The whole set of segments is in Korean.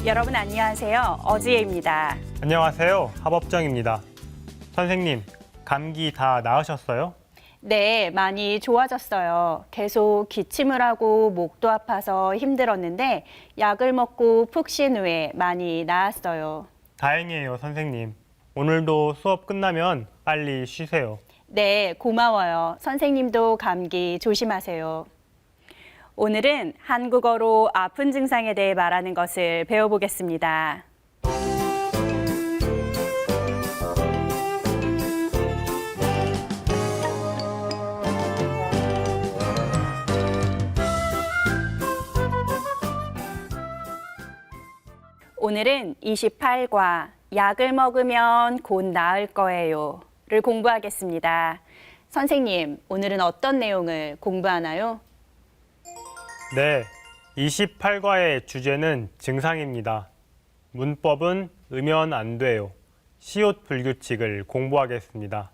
여러분 안녕하세요. 어지혜입니다. 안녕하세요. 하법정입니다. 선생님, 감기 다 나으셨어요? 네, 많이 좋아졌어요. 계속 기침을 하고 목도 아파서 힘들었는데 약을 먹고 푹 쉰 후에 많이 나았어요. 다행이에요, 선생님. 오늘도 수업 끝나면 빨리 쉬세요. 네, 고마워요. 선생님도 감기 조심하세요. 오늘은 한국어로 아픈 증상에 대해 말하는 것을 배워보겠습니다. 오늘은 28과 약을 먹으면 곧 나을 거예요 를 공부하겠습니다. 선생님, 오늘은 어떤 내용을 공부하나요? 네, 28과의 주제는 증상입니다. 문법은 으면 안 돼요. 시옷 불규칙을 공부하겠습니다.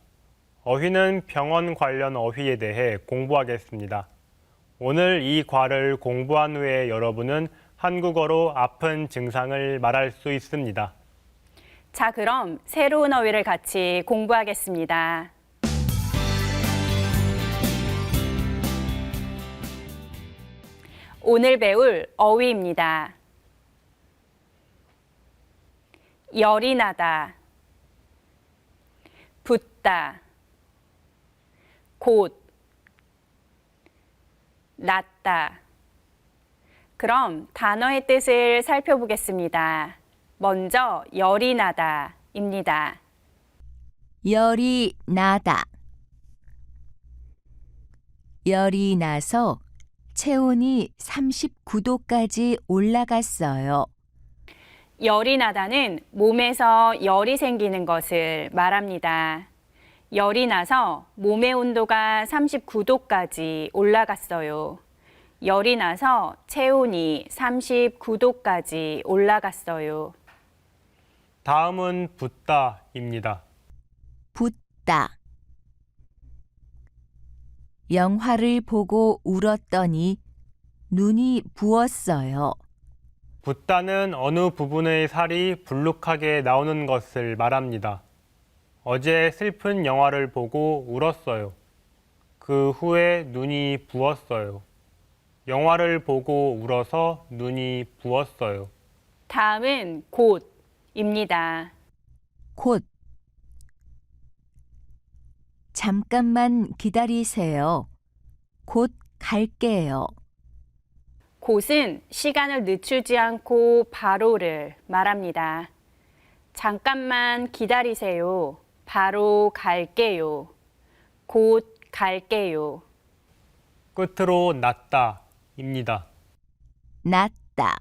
어휘는 병원 관련 어휘에 대해 공부하겠습니다. 오늘 이 과를 공부한 후에 여러분은 한국어로 아픈 증상을 말할 수 있습니다. 자, 그럼 새로운 어휘를 같이 공부하겠습니다. 오늘 배울 어휘입니다. 열이 나다, 붓다, 곧, 낫다. 그럼 단어의 뜻을 살펴보겠습니다. 먼저 열이 나다입니다. 열이 나다. 열이 나서 체온이 39도까지 올라갔어요. 열이 나다는 몸에서 열이 생기는 것을 말합니다. 열이 나서 몸의 온도가 39도까지 올라갔어요. 열이 나서 체온이 39도까지 올라갔어요. 다음은 붓다입니다. 붓다. 영화를 보고 울었더니 눈이 부었어요. 붓다는 어느 부분의 살이 불룩하게 나오는 것을 말합니다. 어제 슬픈 영화를 보고 울었어요. 그 후에 눈이 부었어요. 영화를 보고 울어서 눈이 부었어요. 다음은 곧입니다. 곧. 잠깐만 기다리세요. 곧 갈게요. 곧은 시간을 늦추지 않고 바로를 말합니다. 잠깐만 기다리세요. 바로 갈게요. 곧 갈게요. 끝으로 낫다입니다. 낫다.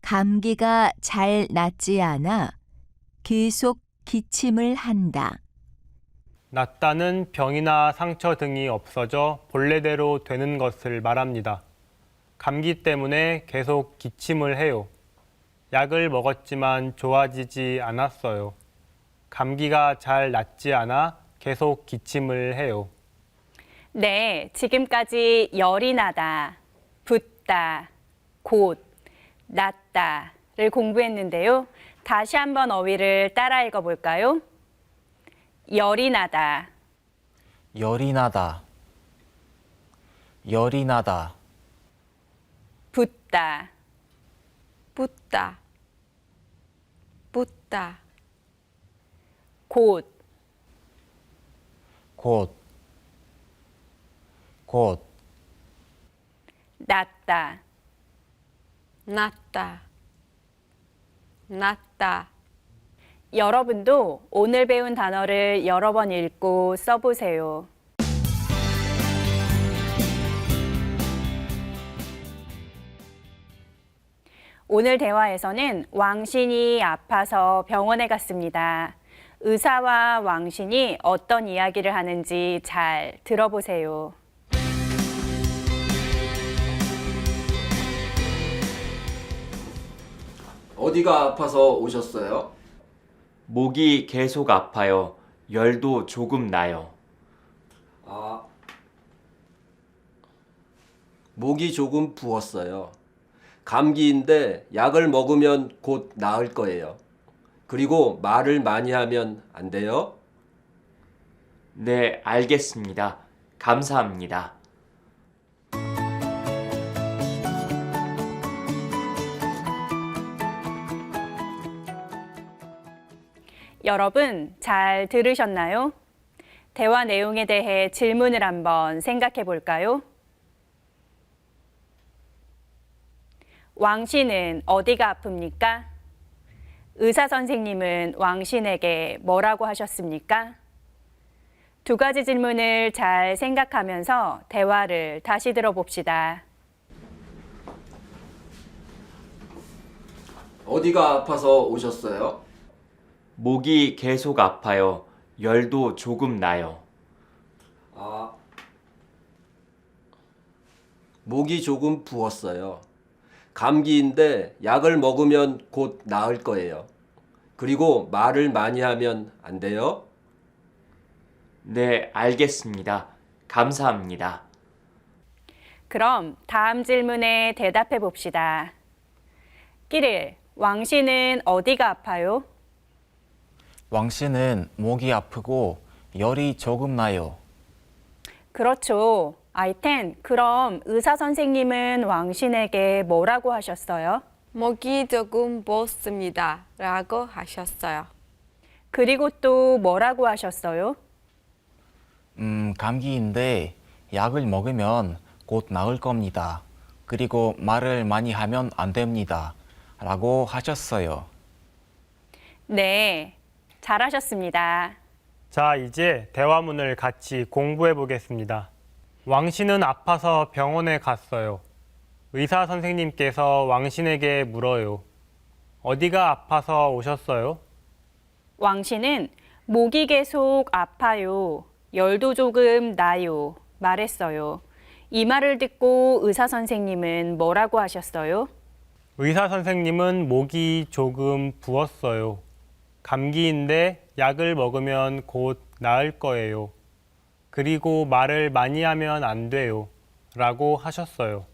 감기가 잘 낫지 않아 계속 기침을 한다. 낫다는 병이나 상처 등이 없어져 본래대로 되는 것을 말합니다. 감기 때문에 계속 기침을 해요. 약을 먹었지만 좋아지지 않았어요. 감기가 잘 낫지 않아 계속 기침을 해요. 네, 지금까지 열이 나다, 붓다, 곧, 낫다를 공부했는데요. 다시 한번 어휘를 따라 읽어볼까요? 열이 나다, 열이 나다. 열이 나다. 붓다, 붓다, 붓다, 곧, 곧. 곧. 낫다. 낫다, 낫다. 여러분도 오늘 배운 단어를 여러 번 읽고 써보세요. 오늘 대화에서는 왕신이 아파서 병원에 갔습니다. 의사와 왕신이 어떤 이야기를 하는지 잘 들어보세요. 어디가 아파서 오셨어요? 목이 계속 아파요. 열도 조금 나요. 목이 조금 부었어요. 감기인데 약을 먹으면 곧 나을 거예요. 그리고 말을 많이 하면 안 돼요? 네, 알겠습니다. 감사합니다. 여러분, 잘 들으셨나요? 대화 내용에 대해 질문을 한번 생각해 볼까요? 왕 씨는 어디가 아픕니까? 의사 선생님은 왕 씨에게 뭐라고 하셨습니까? 두 가지 질문을 잘 생각하면서 대화를 다시 들어봅시다. 어디가 아파서 오셨어요? 목이 계속 아파요. 열도 조금 나요. 아, 목이 조금 부었어요. 감기인데 약을 먹으면 곧 나을 거예요. 그리고 말을 많이 하면 안 돼요? 네, 알겠습니다. 감사합니다. 그럼 다음 질문에 대답해 봅시다. 끼릴, 왕 씨는 어디가 아파요? 왕 씨는 목이 아프고 열이 조금 나요. 그렇죠. 아이텐, 그럼 의사 선생님은 왕 씨에게 뭐라고 하셨어요? 목이 조금 부었습니다. 라고 하셨어요. 그리고 또 뭐라고 하셨어요? 감기인데 약을 먹으면 곧 나을 겁니다. 그리고 말을 많이 하면 안 됩니다. 라고 하셨어요. 네, 잘하셨습니다. 자, 이제 대화문을 같이 공부해 보겠습니다. 왕 씨는 아파서 병원에 갔어요. 의사 선생님께서 왕 씨에게 물어요. 어디가 아파서 오셨어요? 왕 씨는 목이 계속 아파요. 열도 조금 나요. 말했어요. 이 말을 듣고 의사 선생님은 뭐라고 하셨어요? 의사 선생님은 목이 조금 부었어요. 감기인데 약을 먹으면 곧 나을 거예요. 그리고 말을 많이 하면 안 돼요. 라고 하셨어요.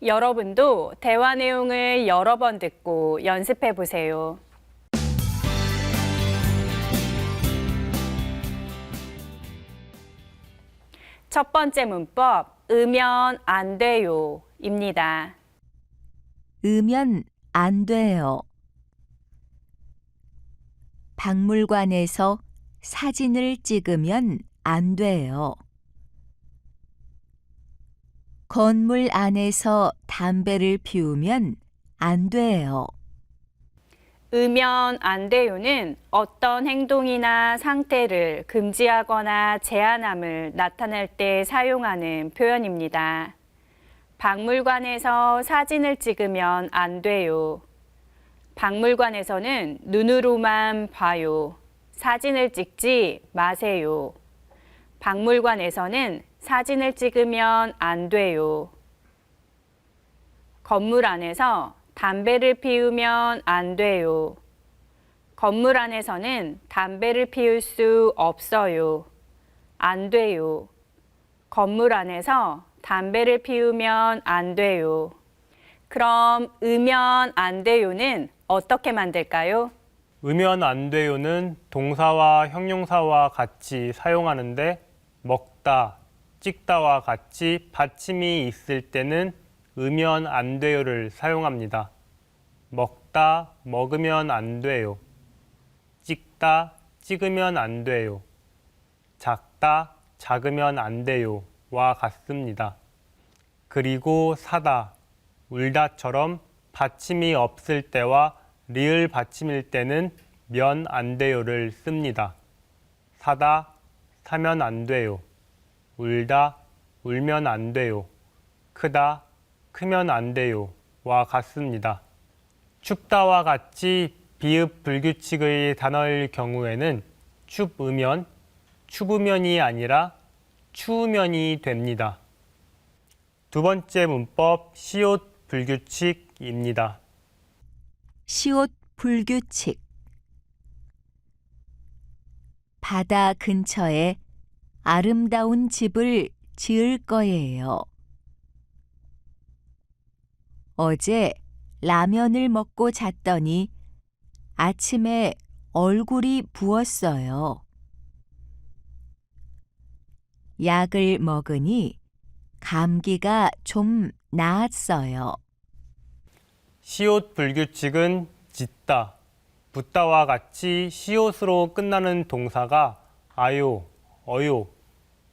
여러분도 대화 내용을 여러 번 듣고 연습해 보세요. 첫 번째 문법, 으면 안 돼요 입니다. 으면 안 돼요. 박물관에서 사진을 찍으면 안 돼요. 건물 안에서 담배를 피우면 안 돼요. 으면 안 돼요는 어떤 행동이나 상태를 금지하거나 제한함을 나타낼 때 사용하는 표현입니다. 박물관에서 사진을 찍으면 안 돼요. 박물관에서는 눈으로만 봐요. 사진을 찍지 마세요. 박물관에서는 사진을 찍으면 안 돼요. 건물 안에서 담배를 피우면 안 돼요. 건물 안에서는 담배를 피울 수 없어요. 안 돼요. 건물 안에서 담배를 피우면 안 돼요. 그럼 으면 안 돼요는 어떻게 만들까요? 으면 안 돼요는 동사와 형용사와 같이 사용하는데 먹다, 찍다와 같이 받침이 있을 때는 으면 안 돼요를 사용합니다. 먹다, 먹으면 안 돼요. 찍다, 찍으면 안 돼요. 작다, 작으면 안 돼요와 같습니다. 그리고 사다, 울다처럼 받침이 없을 때와 리을 받침일 때는 면 안 돼요를 씁니다. 사다, 사면 안 돼요. 울다, 울면 안 돼요. 크다, 크면 안 돼요와 같습니다. 춥다와 같이 비읍 불규칙의 단어일 경우에는 춥으면, 추우면이 아니라 추우면이 됩니다. 두 번째 문법 시옷 불규칙입니다. 시옷 불규칙. 바다 근처에 아름다운 집을 지을 거예요. 어제 라면을 먹고 잤더니 아침에 얼굴이 부었어요. 약을 먹으니 감기가 좀 나았어요. 시옷 불규칙은 짓다, 붓다와 같이 시옷으로 끝나는 동사가 아요, 어요,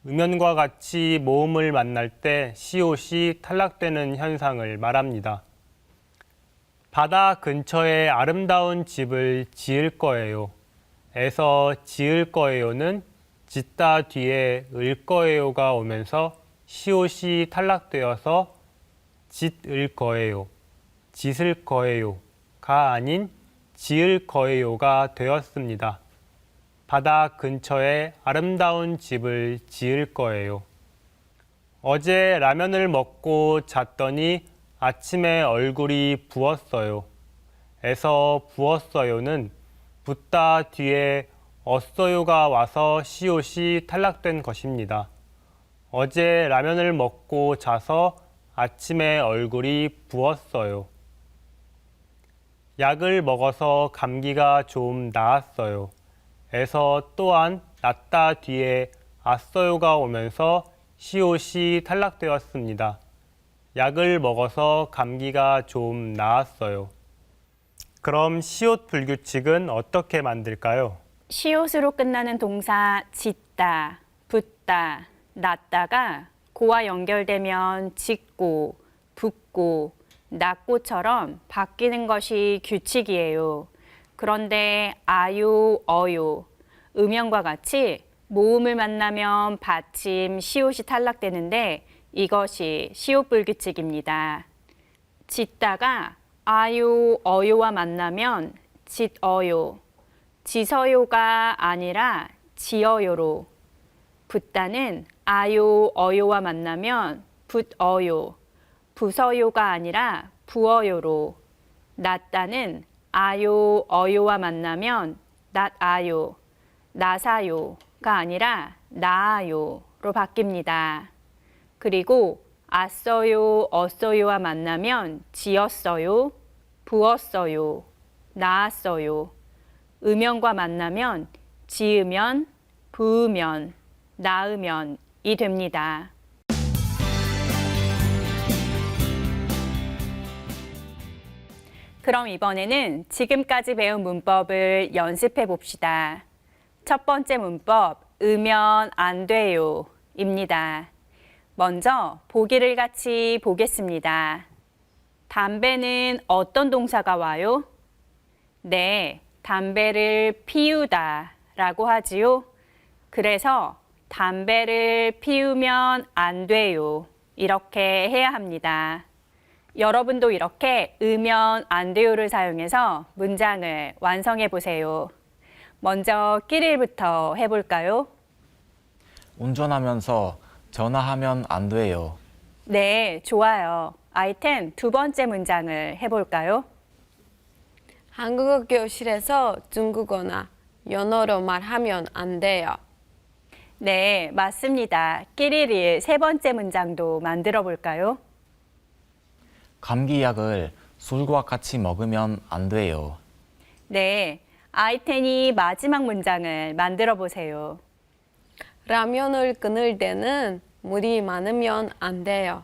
음연과 같이 모음을 만날 때 시옷이 탈락되는 현상을 말합니다. 바다 근처에 아름다운 집을 지을 거예요. 에서 지을 거예요는 짓다 뒤에 을 거예요가 오면서 시옷이 탈락되어서 짓을 거예요, 짓을 거예요가 아닌 지을 거예요가 되었습니다. 바다 근처에 아름다운 집을 지을 거예요. 어제 라면을 먹고 잤더니 아침에 얼굴이 부었어요. 에서 부었어요는 붓다 뒤에 어써요가 와서 시옷이 탈락된 것입니다. 어제 라면을 먹고 자서 아침에 얼굴이 부었어요. 약을 먹어서 감기가 좀 나았어요. 에서 또한 낫다 뒤에 아써요가 오면서 시옷이 탈락되었습니다. 약을 먹어서 감기가 좀 나았어요. 그럼 시옷 불규칙은 어떻게 만들까요? 시옷으로 끝나는 동사 짓다, 붓다, 낫다가 고와 연결되면 짓고, 붓고, 낫고처럼 바뀌는 것이 규칙이에요. 그런데 아요, 어요, 음연과 같이 모음을 만나면 받침, 시옷이 탈락되는데 이것이 시옷 불규칙입니다. 짓다가 아요, 어요와 만나면 짓어요, 지서요가 아니라 지어요로, 붓다는 아요, 어요와 만나면 붓어요, 부서요가 아니라 부어요로, 낫다는 아요, 어요와 만나면 낫아요, 나사요가 아니라 나아요로 바뀝니다. 그리고 아써요, 어써요와 만나면 지었어요, 부었어요, 나았어요. 음연과 만나면 지으면, 부으면, 낳으면이 됩니다. 그럼 이번에는 지금까지 배운 문법을 연습해 봅시다. 첫 번째 문법, 으면 안 돼요 입니다. 먼저 보기를 같이 보겠습니다. 담배는 어떤 동사가 와요? 네, 담배를 피우다 라고 하지요. 그래서 담배를 피우면 안 돼요. 이렇게 해야 합니다. 여러분도 이렇게 으면 안 돼요를 사용해서 문장을 완성해 보세요. 먼저 끼릴부터 해볼까요? 운전하면서 전화하면 안 돼요. 네, 좋아요. 아이템 두 번째 문장을 해볼까요? 한국어 교실에서 중국어나 연어로 말하면 안 돼요. 네, 맞습니다. 끼리리 세 번째 문장도 만들어 볼까요? 감기약을 술과 같이 먹으면 안 돼요. 네, 아이텐이 마지막 문장을 만들어 보세요. 라면을 끓일 때는 물이 많으면 안 돼요.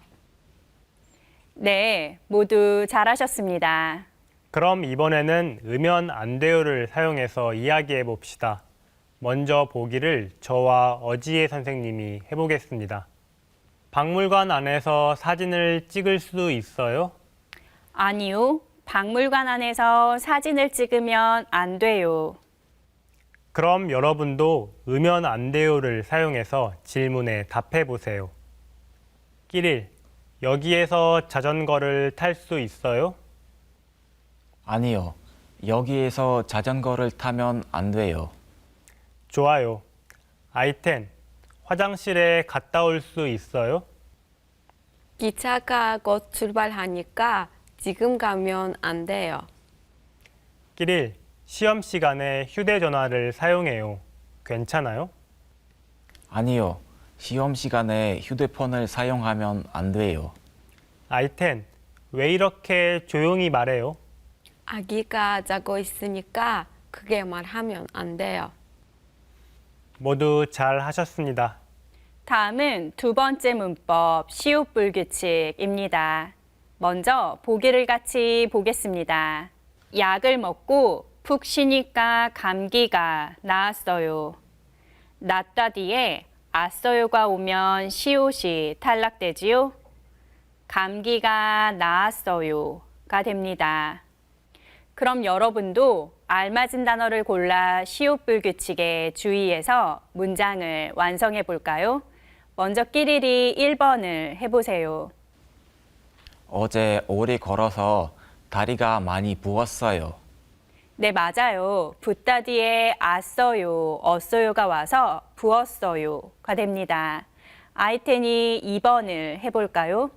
네, 모두 잘하셨습니다. 그럼 이번에는 으면 안 돼요를 사용해서 이야기해 봅시다. 먼저 보기를 저와 어지혜 선생님이 해보겠습니다. 박물관 안에서 사진을 찍을 수 있어요? 아니요, 박물관 안에서 사진을 찍으면 안 돼요. 그럼 여러분도 으면 안 돼요를 사용해서 질문에 답해 보세요. 끼릴, 여기에서 자전거를 탈 수 있어요? 아니요. 여기에서 자전거를 타면 안 돼요. 좋아요. 아이텐, 화장실에 갔다 올 수 있어요? 기차가 곧 출발하니까 지금 가면 안 돼요. 끼릴, 시험 시간에 휴대전화를 사용해요. 괜찮아요? 아니요. 시험 시간에 휴대폰을 사용하면 안 돼요. 아이텐, 왜 이렇게 조용히 말해요? 아기가 자고 있으니까 크게 말하면 안 돼요. 모두 잘 하셨습니다. 다음은 두 번째 문법 시옷 불규칙입니다. 먼저 보기를 같이 보겠습니다. 약을 먹고 푹 쉬니까 감기가 나았어요. 낫다 뒤에 아어요가 오면 시옷이 탈락되지요. 감기가 나았어요가 됩니다. 그럼 여러분도 알맞은 단어를 골라 시옷 불규칙에 주의해서 문장을 완성해 볼까요? 먼저 끼리리 1번을 해보세요. 어제 오래 걸어서 다리가 많이 부었어요. 네, 맞아요. 붓다 뒤에 아어요, 어어요가 와서 부었어요가 됩니다. 아이텐이 2번을 해볼까요?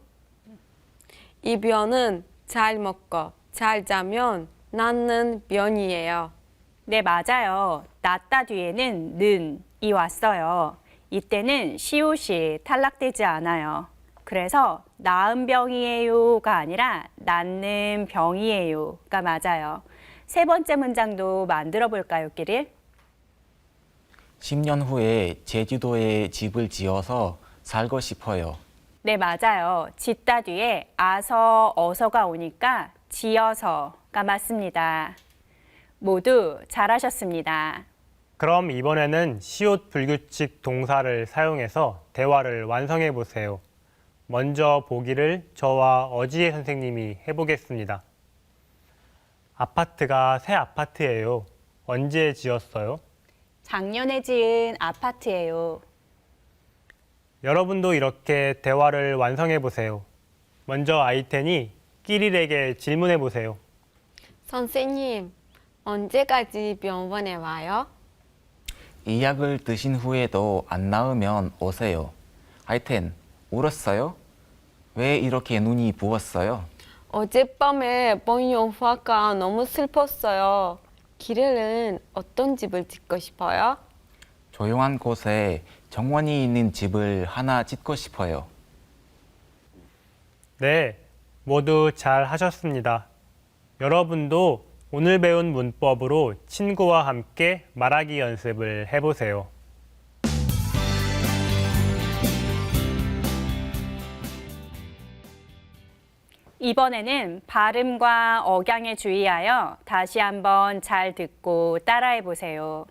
이변은 잘 먹고 잘 자면 낫는 변이에요. 네, 맞아요. 낫다 뒤에는 는이 왔어요. 이때는 시옷이 탈락되지 않아요. 그래서 나은 병이에요가 아니라 낫는 병이에요가 맞아요. 세 번째 문장도 만들어 볼까요, 끼릴? 10년 후에 제주도에 집을 지어서 살고 싶어요. 네, 맞아요. 짓다 뒤에 아서, 어서가 오니까 지어서가 맞습니다. 모두 잘하셨습니다. 그럼 이번에는 시옷 불규칙 동사를 사용해서 대화를 완성해 보세요. 먼저 보기를 저와 어지혜 선생님이 해보겠습니다. 아파트가 새 아파트예요. 언제 지었어요? 작년에 지은 아파트예요. 여러분도 이렇게 대화를 완성해 보세요. 먼저 아이텐이 끼릴에게 질문해 보세요. 선생님, 언제까지 병원에 와요? 이 약을 드신 후에도 안 나으면 오세요. 하여튼 울었어요? 왜 이렇게 눈이 부었어요? 어젯밤에 본 영화가 너무 슬펐어요. 기렐은 어떤 집을 짓고 싶어요? 조용한 곳에 정원이 있는 집을 하나 짓고 싶어요. 네, 모두 잘 하셨습니다. 여러분도 오늘 배운 문법으로 친구와 함께 말하기 연습을 해보세요. 이번에는 발음과 억양에 주의하여 다시 한번 잘 듣고 따라해 보세요.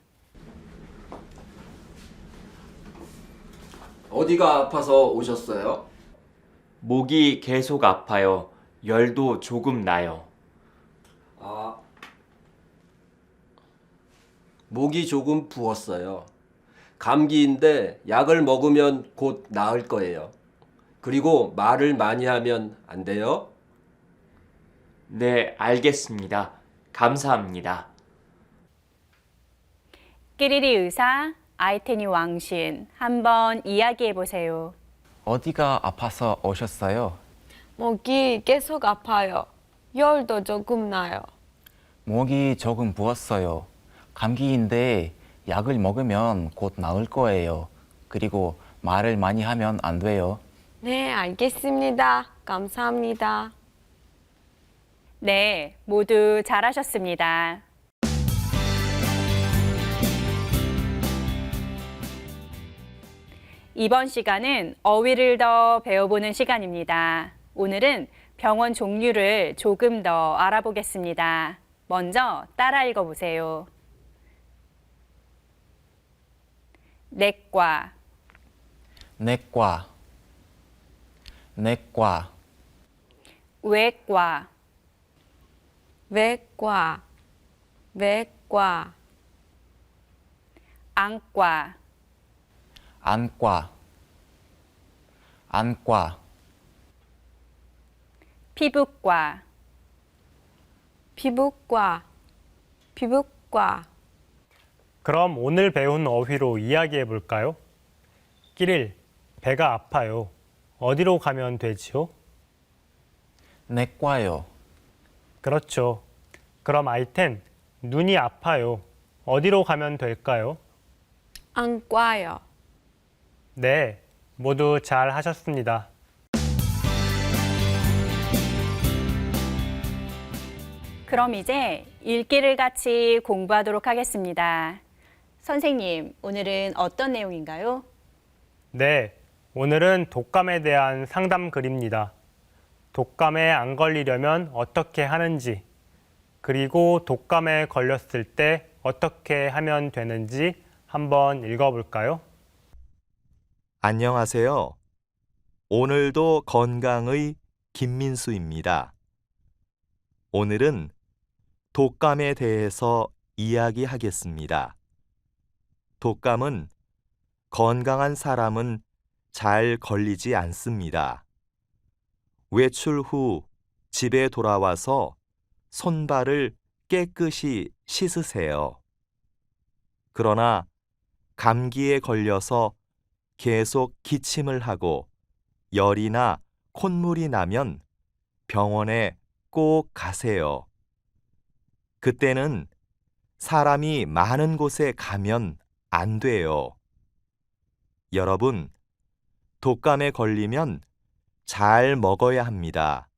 어디가 아파서 오셨어요? 목이 계속 아파요. 열도 조금 나요. 아, 목이 조금 부었어요. 감기인데 약을 먹으면 곧 나을 거예요. 그리고 말을 많이 하면 안 돼요? 네, 알겠습니다. 감사합니다. 끼리리 의사, 아이텐이 왕신, 한번 이야기해 보세요. 어디가 아파서 오셨어요? 목이 계속 아파요. 열도 조금 나요. 목이 조금 부었어요. 감기인데 약을 먹으면 곧 나을 거예요. 그리고 말을 많이 하면 안 돼요. 네, 알겠습니다. 감사합니다. 네, 모두 잘하셨습니다. 이번 시간은 어휘를 더 배워보는 시간입니다. 오늘은 병원 종류를 조금 더 알아보겠습니다. 먼저 따라 읽어보세요. 내과, 내과, 내과, 외과, 외과, 외과, 안과, 안과, 안과, 피부과, 피부과, 피부과. 그럼 오늘 배운 어휘로 이야기해 볼까요? 끼릴, 배가 아파요. 어디로 가면 되지요? 내과요. 그렇죠. 그럼 아이텐, 눈이 아파요. 어디로 가면 될까요? 안과요. 네, 모두 잘 하셨습니다. 그럼 이제 읽기를 같이 공부하도록 하겠습니다. 선생님, 오늘은 어떤 내용인가요? 네, 오늘은 독감에 대한 상담 글입니다. 독감에 안 걸리려면 어떻게 하는지, 그리고 독감에 걸렸을 때 어떻게 하면 되는지 한번 읽어볼까요? 안녕하세요. 오늘도 건강의 김민수입니다. 오늘은 독감에 대해서 이야기하겠습니다. 독감은 건강한 사람은 잘 걸리지 않습니다. 외출 후 집에 돌아와서 손발을 깨끗이 씻으세요. 그러나 감기에 걸려서 계속 기침을 하고 열이나 콧물이 나면 병원에 꼭 가세요. 그때는 사람이 많은 곳에 가면 안 돼요. 여러분, 독감에 걸리면 잘 먹어야 합니다.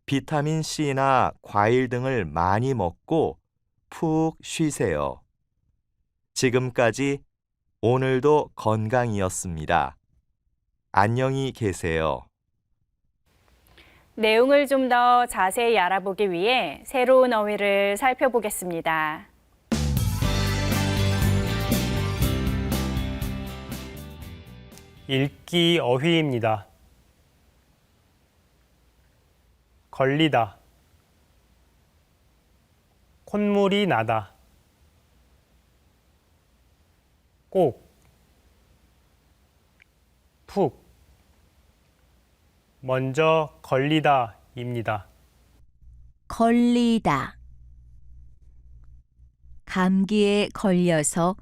비타민 C나 과일 등을 많이 먹고 푹 쉬세요. 지금까지 오늘도 건강이었습니다. 안녕히 계세요. 내용을 좀 더 자세히 알아보기 위해 새로운 어휘를 살펴보겠습니다. 읽기 어휘입니다. 걸리다, 콧물이 나다, 꼭, 푹, 먼저 걸리다입니다. 걸리다. 감기에 걸려서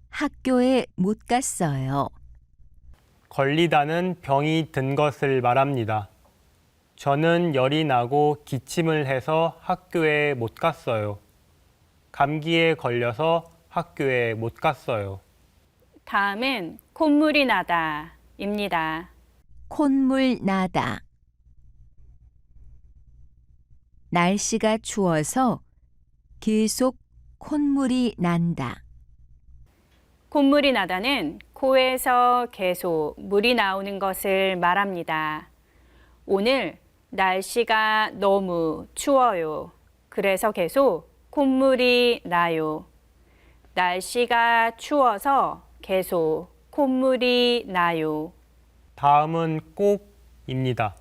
학교에 못 갔어요. 걸리다는 병이 든 것을 말합니다. 저는 열이 나고 기침을 해서 학교에 못 갔어요. 감기에 걸려서 학교에 못 갔어요. 다음은 콧물이 나다입니다. 콧물 나다. 날씨가 추워서 계속 콧물이 난다. 콧물이 나다는 코에서 계속 물이 나오는 것을 말합니다. 오늘 날씨가 너무 추워요. 그래서 계속 콧물이 나요. 날씨가 추워서 계속 콧물이 나요. 다음은 꼭입니다.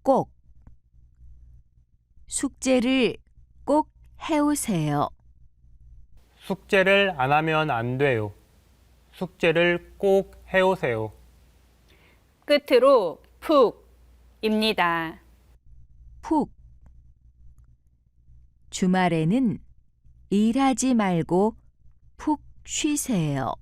꼭. 숙제를 꼭 해오세요. 숙제를 안 하면 안 돼요. 숙제를 꼭 해오세요. 끝으로 푹입니다. 푹. 주말에는 일하지 말고 푹 쉬세요.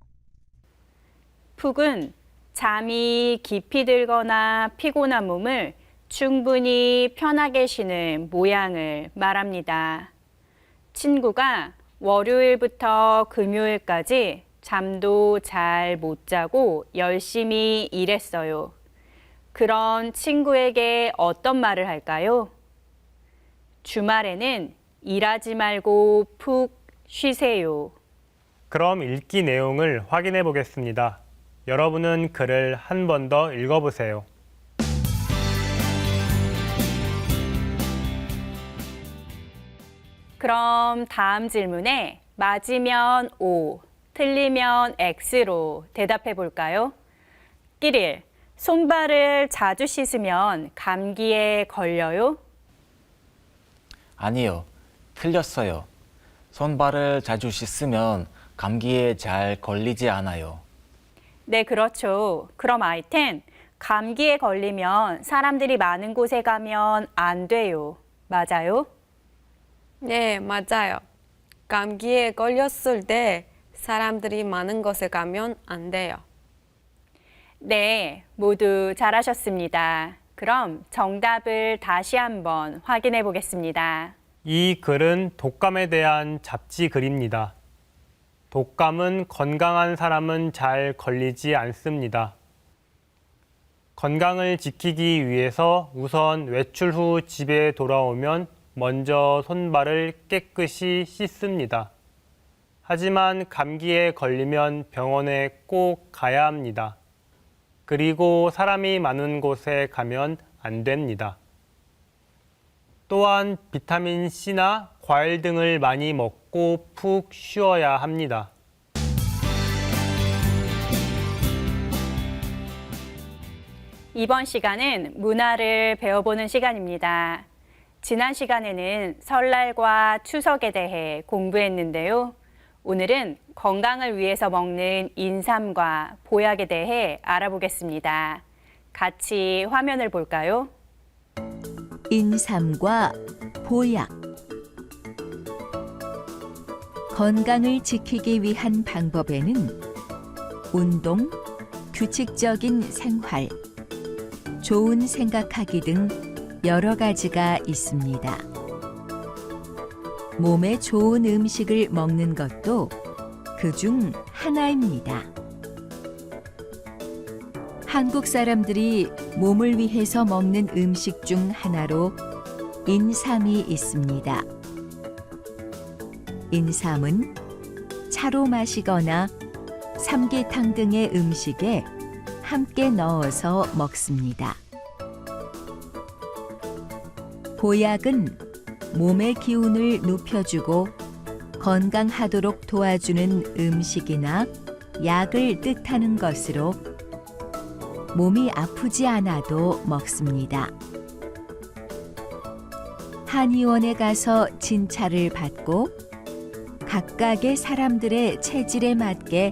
푹은 잠이 깊이 들거나 피곤한 몸을 충분히 편하게 쉬는 모양을 말합니다. 친구가 월요일부터 금요일까지 잠도 잘 못 자고 열심히 일했어요. 그런 친구에게 어떤 말을 할까요? 주말에는 일하지 말고 푹 쉬세요. 그럼 읽기 내용을 확인해 보겠습니다. 여러분은 글을 한 번 더 읽어보세요. 그럼 다음 질문에 맞으면 O, 틀리면 X로 대답해 볼까요? 1일, 손발을 자주 씻으면 감기에 걸려요? 아니요, 틀렸어요. 손발을 자주 씻으면 감기에 잘 걸리지 않아요. 네, 그렇죠. 그럼 I10, 감기에 걸리면 사람들이 많은 곳에 가면 안 돼요. 맞아요? 네, 맞아요. 감기에 걸렸을 때 사람들이 많은 곳에 가면 안 돼요. 네, 모두 잘하셨습니다. 그럼 정답을 다시 한번 확인해 보겠습니다. 이 글은 독감에 대한 잡지 글입니다. 독감은 건강한 사람은 잘 걸리지 않습니다. 건강을 지키기 위해서 우선 외출 후 집에 돌아오면 먼저 손발을 깨끗이 씻습니다. 하지만 감기에 걸리면 병원에 꼭 가야 합니다. 그리고 사람이 많은 곳에 가면 안 됩니다. 또한 비타민 C나 과일 등을 많이 먹고 푹 쉬어야 합니다. 이번 시간은 문화를 배워보는 시간입니다. 지난 시간에는 설날과 추석에 대해 공부했는데요. 오늘은 건강을 위해서 먹는 인삼과 보약에 대해 알아보겠습니다. 같이 화면을 볼까요? 인삼과 보약. 건강을 지키기 위한 방법에는 운동, 규칙적인 생활, 좋은 생각하기 등 여러 가지가 있습니다. 몸에 좋은 음식을 먹는 것도 그중 하나입니다. 한국 사람들이 몸을 위해서 먹는 음식 중 하나로 인삼이 있습니다. 인삼은 차로 마시거나 삼계탕 등의 음식에 함께 넣어서 먹습니다. 보약은 몸의 기운을 높여주고 건강하도록 도와주는 음식이나 약을 뜻하는 것으로 몸이 아프지 않아도 먹습니다. 한의원에 가서 진찰을 받고 각각의 사람들의 체질에 맞게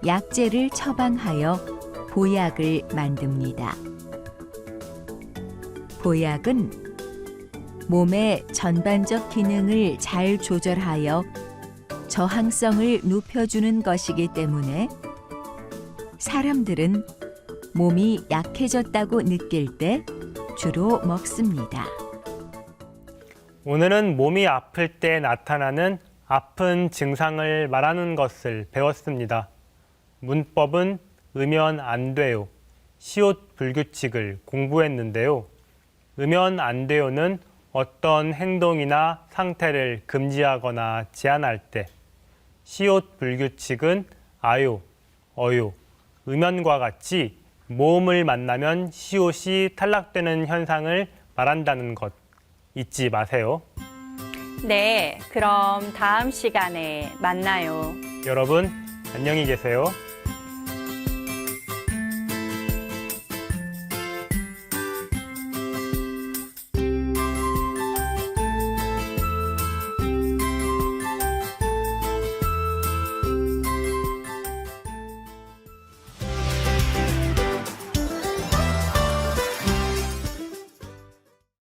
약재를 처방하여 보약을 만듭니다. 보약은 몸의 전반적 기능을 잘 조절하여 저항성을 높여주는 것이기 때문에 사람들은 몸이 약해졌다고 느낄 때 주로 먹습니다. 오늘은 몸이 아플 때 나타나는 아픈 증상을 말하는 것을 배웠습니다. 문법은 으면 안 돼요, 시옷 불규칙을 공부했는데요. 으면 안 돼요는 어떤 행동이나 상태를 금지하거나 제한할 때, 시옷 불규칙은 아요, 어요, 음연과 같이 모음을 만나면 시옷이 탈락되는 현상을 말한다는 것 잊지 마세요. 네, 그럼 다음 시간에 만나요. 여러분, 안녕히 계세요.